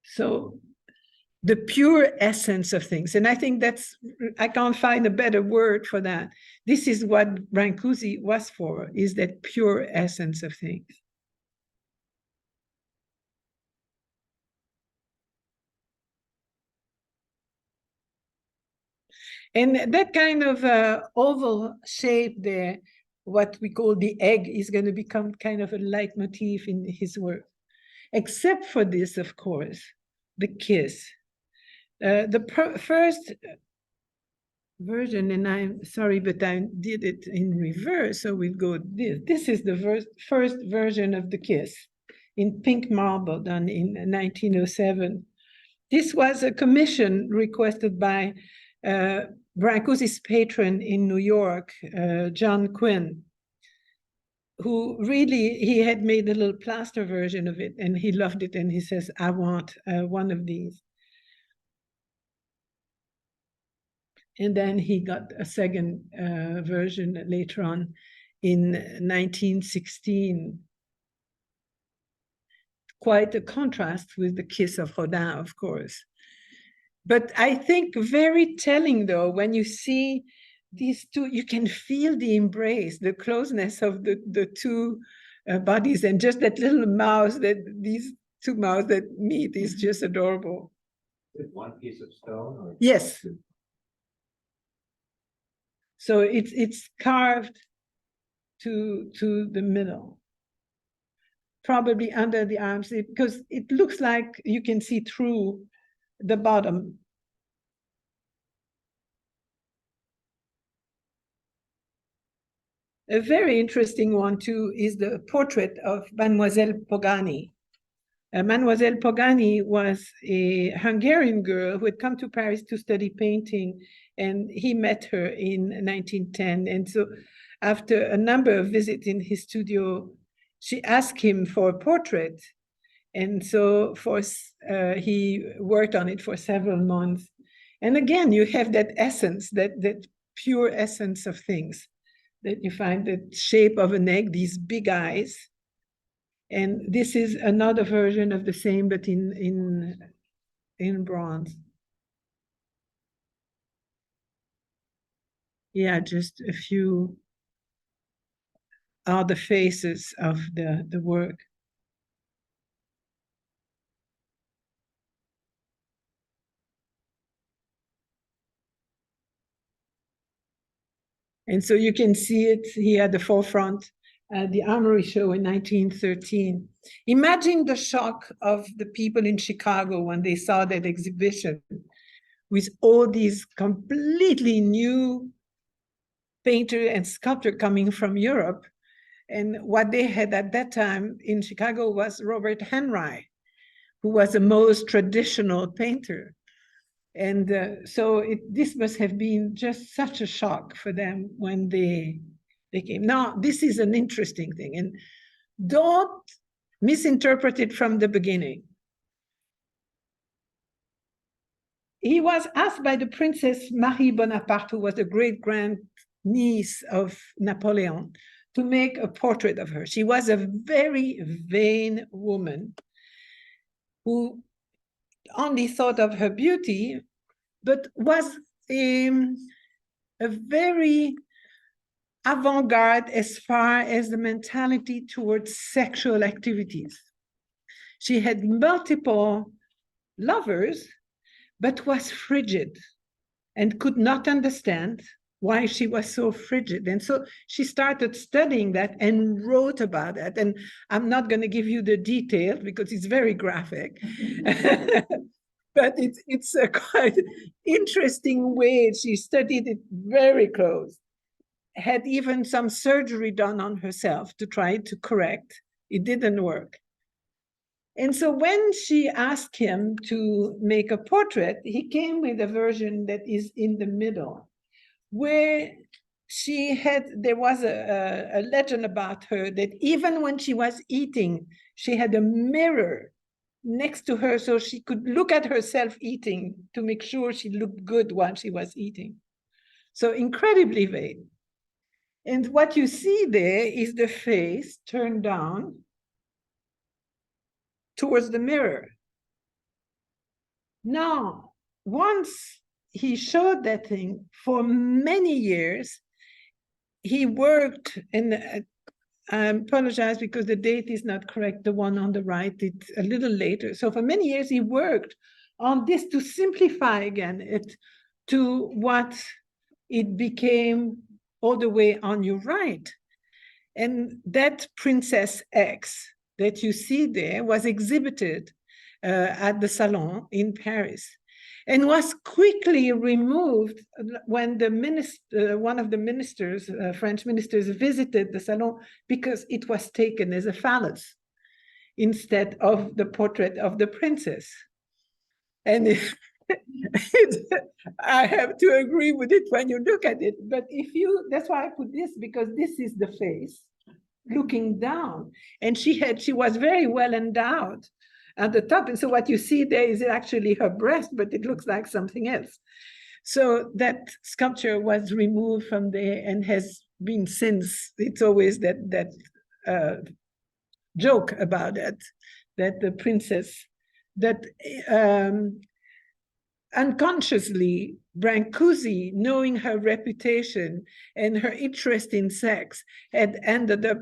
So the pure essence of things. And I think I can't find a better word for that. This is what Brancusi was for, is that pure essence of things. And that kind of oval shape there, what we call the egg, is going to become kind of a leitmotif in his work. Except for this, of course, the kiss. The first version, and I'm sorry, but I did it in reverse, so we'll go this. This is the first version of the kiss. in pink marble done in 1907. This was a commission requested by Brancusi's patron in New York, John Quinn, who really, he had made a little plaster version of it and he loved it and he says, I want one of these. And then he got a second version later on in 1916. Quite a contrast with the Kiss of Rodin, of course. But I think very telling, though, when you see these two, you can feel the embrace, the closeness of the two bodies, and just that little mouse, that these two mouths that meet is just adorable. Is it one piece of stone? Or yes. So it's carved to the middle, probably under the arms, because it looks like you can see through the bottom. A very interesting one too is the portrait of Mademoiselle Pogani. Mademoiselle Pogani was a Hungarian girl who had come to Paris to study painting, and he met her in 1910. And so after a number of visits in his studio, she asked him for a portrait. And so he worked on it for several months. And again, you have that essence, that pure essence of things, that you find the shape of an egg, these big eyes. And this is another version of the same, but in bronze. Yeah, just a few are the faces of the work. And so you can see it here at the forefront, the Armory Show in 1913. Imagine the shock of the people in Chicago when they saw that exhibition with all these completely new painter and sculptor coming from Europe. And what they had at that time in Chicago was Robert Henry, who was the most traditional painter. And so this must have been just such a shock for them when they came. Now, this is an interesting thing, and don't misinterpret it from the beginning. He was asked by the Princess Marie Bonaparte, who was the great-grand-niece of Napoleon, to make a portrait of her. She was a very vain woman who only thought of her beauty, but was a very avant-garde as far as the mentality towards sexual activities. She had multiple lovers, but was frigid and could not understand why she was so frigid. And so she started studying that and wrote about it. And I'm not going to give you the details because it's very graphic. But it's a quite interesting way. She studied it very close, had even some surgery done on herself to try to correct. It didn't work. And so when she asked him to make a portrait, he came with a version that is in the middle, where there was a legend about her that even when she was eating, she had a mirror next to her so she could look at herself eating to make sure she looked good while she was eating. So incredibly vain. And what you see there is the face turned down towards the mirror. Now, once he showed that thing for many years, he worked, and I apologize because the date is not correct, the one on the right, it's a little later. So for many years, he worked on this to simplify again it to what it became all the way on your right. And that Princess X that you see there was exhibited at the Salon in Paris and was quickly removed when the one of the ministers, French ministers, visited the Salon because it was taken as a phallus. instead of the portrait of the princess. And I have to agree with it when you look at it. But that's why I put this, because this is the face looking down. And she was very well endowed at the top. And so what you see there is actually her breast, but it looks like something else. So that sculpture was removed from there and has been since. It's always that joke about it, that the princess, that unconsciously, Brancusi, knowing her reputation and her interest in sex, had ended up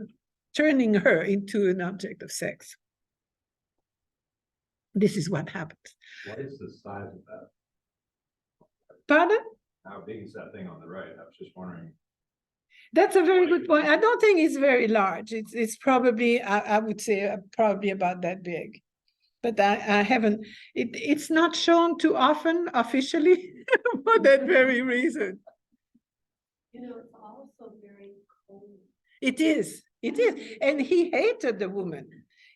turning her into an object of sex. This is what happens. What is the size of that? Pardon? How big is that thing on the right? I was just wondering. That's a very good point. I don't think it's very large. It's probably, I would say, probably about that big. But I haven't, it's not shown too often officially for that very reason. You know, it's also very cold. It is. And he hated the woman.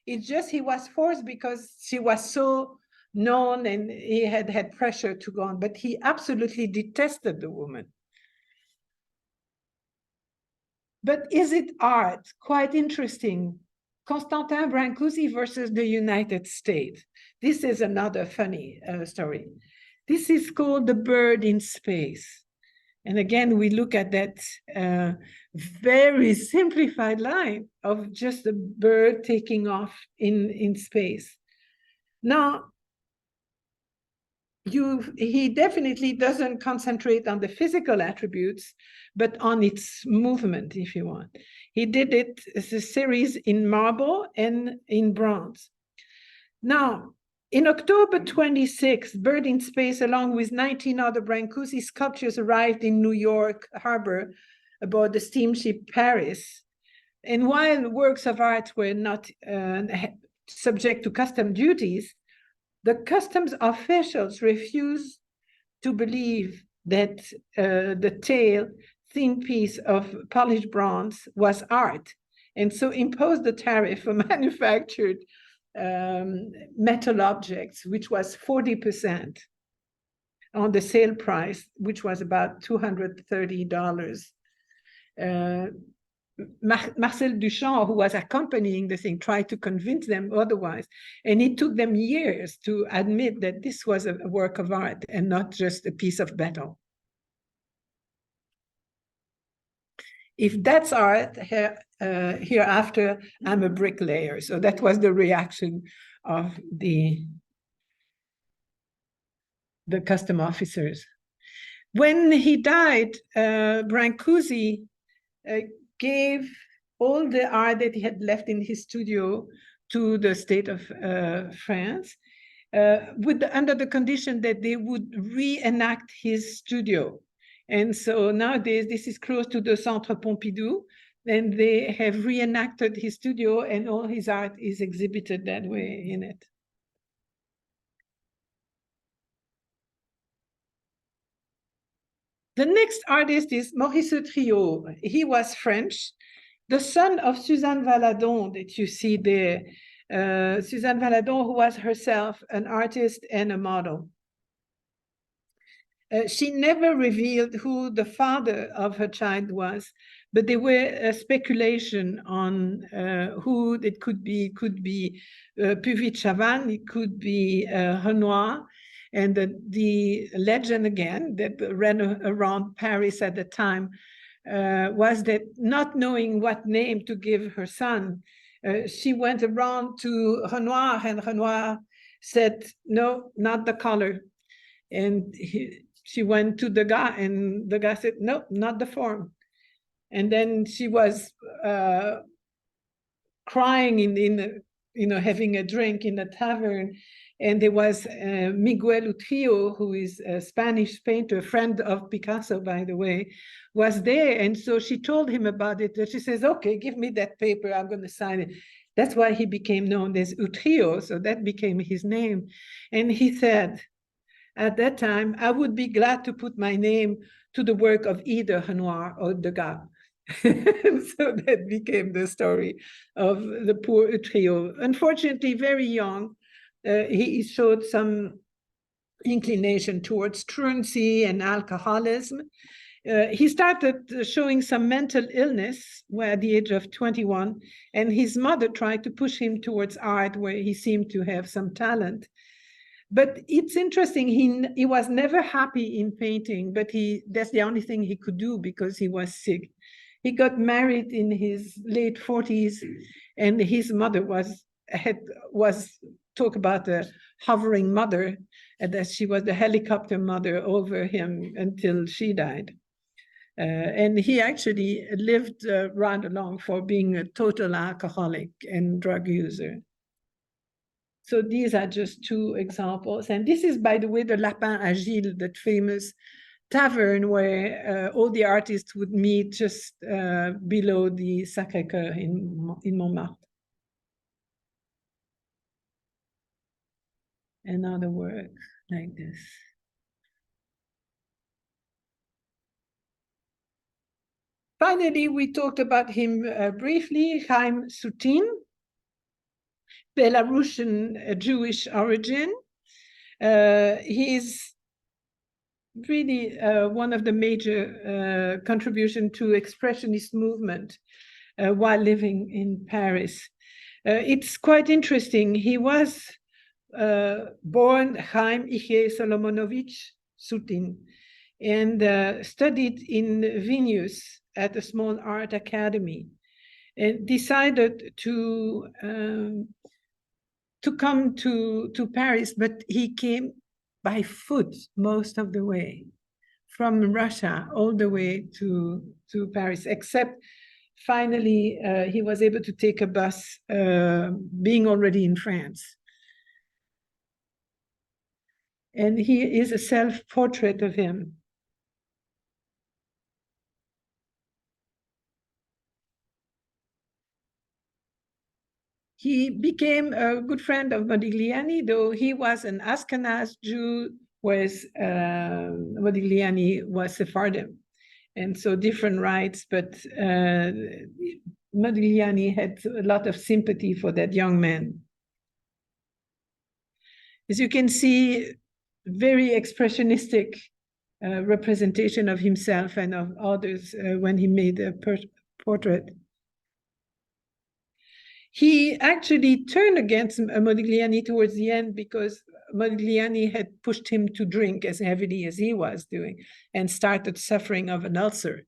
It's just he was forced because she was so known and he had pressure to go on, but he absolutely detested the woman. But is it art? Quite interesting. Constantin Brancusi versus the United States. This is another funny story. This is called The Bird in Space. And again, we look at that very simplified line of just a bird taking off in space. Now, he definitely doesn't concentrate on the physical attributes, but on its movement, if you want. He did it as a series in marble and in bronze. Now, in October 26, Bird in Space, along with 19 other Brancusi sculptures, arrived in New York Harbor aboard the steamship Paris. And while works of art were not subject to custom duties, the customs officials refused to believe that the tail thin piece of polished bronze was art, and so imposed the tariff for manufactured metal objects, which was 40% on the sale price, which was about $230. Marcel Duchamp, who was accompanying the thing, tried to convince them otherwise. And it took them years to admit that this was a work of art and not just a piece of metal. If that's art, hereafter, I'm a bricklayer. So that was the reaction of the custom officers. When he died, Brancusi gave all the art that he had left in his studio to the state of France, under the condition that they would reenact his studio. And so nowadays, this is close to the Centre Pompidou, and they have reenacted his studio, and all his art is exhibited that way in it. The next artist is Maurice Utrillo. He was French, the son of Suzanne Valadon that you see there. Suzanne Valadon, who was herself an artist and a model. She never revealed who the father of her child was, but there were speculation on who it could be. It could be Puvis Chavannes, it could be Renoir. And the legend again that ran around Paris at the time was that, not knowing what name to give her son, she went around to Renoir, and Renoir said, no, not the color. And she went to Degas, and Degas said, no, not the form. And then she was crying having a drink in a tavern. And there was Miguel Utrillo, who is a Spanish painter, a friend of Picasso, by the way, was there. And so she told him about it. And she says, okay, give me that paper, I'm going to sign it. That's why he became known as Utrillo. So that became his name. And he said, at that time, I would be glad to put my name to the work of either Renoir or Degas. So that became the story of the poor trio. Unfortunately, very young, he showed some inclination towards truancy and alcoholism. He started showing some mental illness at the age of 21, and his mother tried to push him towards art, where he seemed to have some talent. But it's interesting, he was never happy in painting, but that's the only thing he could do because he was sick. He got married in his late 40s, and his mother was talk about a hovering mother, and that she was the helicopter mother over him until she died. And he actually lived rather long for being a total alcoholic and drug user. So these are just two examples. And this is, by the way, the Lapin Agile, that famous tavern where all the artists would meet just below the Sacré-Cœur in Montmartre. Another work like this. Finally, we talked about him briefly, Chaim Soutine, Belarusian Jewish origin. He's really one of the major contribution to expressionist movement while living in Paris. It's quite interesting. He was born Chaim Ichie Solomonovich Soutine and studied in Vilnius at a small art academy, and decided to come to Paris, but he came by foot most of the way from Russia all the way to Paris, except finally he was able to take a bus being already in France. And here is a self-portrait of him. He became a good friend of Modigliani, though he was an Ashkenaz Jew, whereas Modigliani was Sephardim. And so different rights, but Modigliani had a lot of sympathy for that young man. As you can see, very expressionistic representation of himself and of others when he made a portrait. He actually turned against Modigliani towards the end because Modigliani had pushed him to drink as heavily as he was doing and started suffering of an ulcer.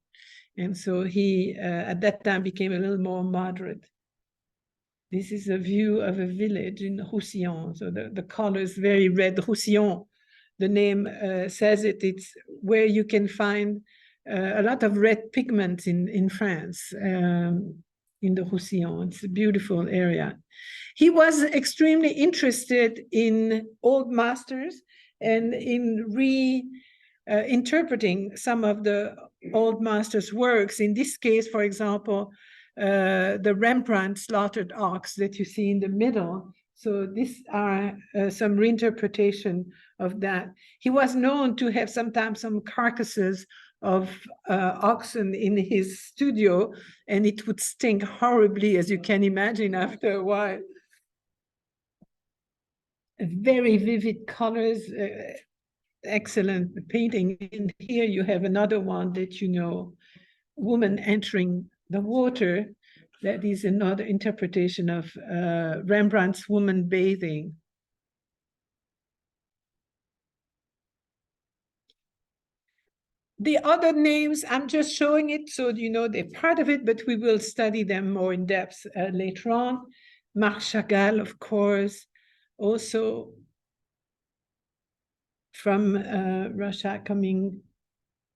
And so he, at that time, became a little more moderate. This is a view of a village in Roussillon. So the color is very red. Roussillon, the name says it. It's where you can find a lot of red pigments in France. In the Roussillon. It's a beautiful area. He was extremely interested in old masters and in reinterpreting some of the old masters' works. In this case, for example, the Rembrandt Slaughtered Ox that you see in the middle. So these are some reinterpretation of that. He was known to have sometimes some carcasses of oxen in his studio, and it would stink horribly, as you can imagine, after a while. Very vivid colors, excellent painting. And here you have another one that you know, woman entering the water. That is another interpretation of Rembrandt's woman bathing. The other names, I'm just showing it so you know they're part of it, but we will study them more in depth later on. Marc Chagall, of course, also from Russia coming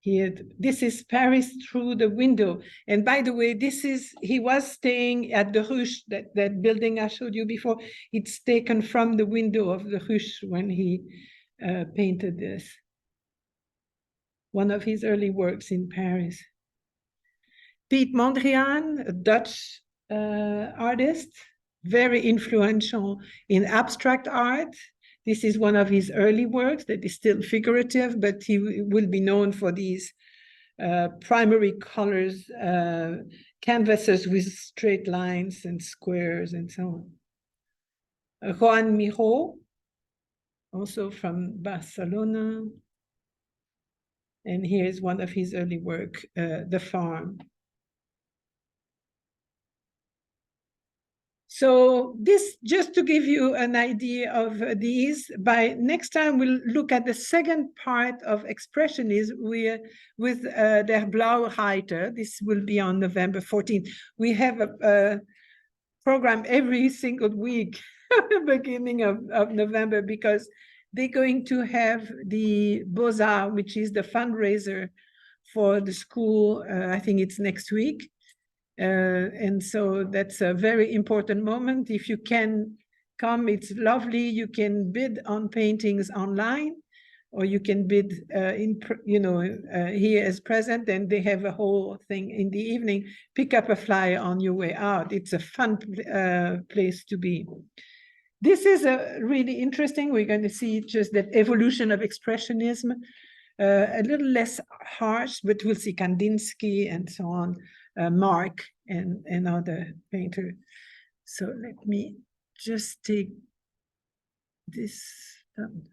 here. This is Paris through the window. And by the way, he was staying at the Ruche, that building I showed you before. It's taken from the window of the Ruche when he painted this. One of his early works in Paris. Piet Mondriaan, a Dutch artist, very influential in abstract art. This is one of his early works that is still figurative, but he will be known for these primary colors, canvases with straight lines and squares and so on. Juan Miró, also from Barcelona. And here's one of his early work, The Farm. So this, just to give you an idea of these, by next time we'll look at the second part of Expressionism with Der Blaue Reiter. This will be on November 14th. We have a program every single week at the beginning of November, because they're going to have the Beaux-Arts, which is the fundraiser for the school. I think it's next week. And so that's a very important moment. If you can come, it's lovely. You can bid on paintings online, or you can bid here as present, and they have a whole thing in the evening. Pick up a flyer on your way out. It's a fun place to be. This is really interesting. We're going to see just that evolution of Expressionism, a little less harsh, but we'll see Kandinsky and so on, Mark and other painters. So let me just take this down.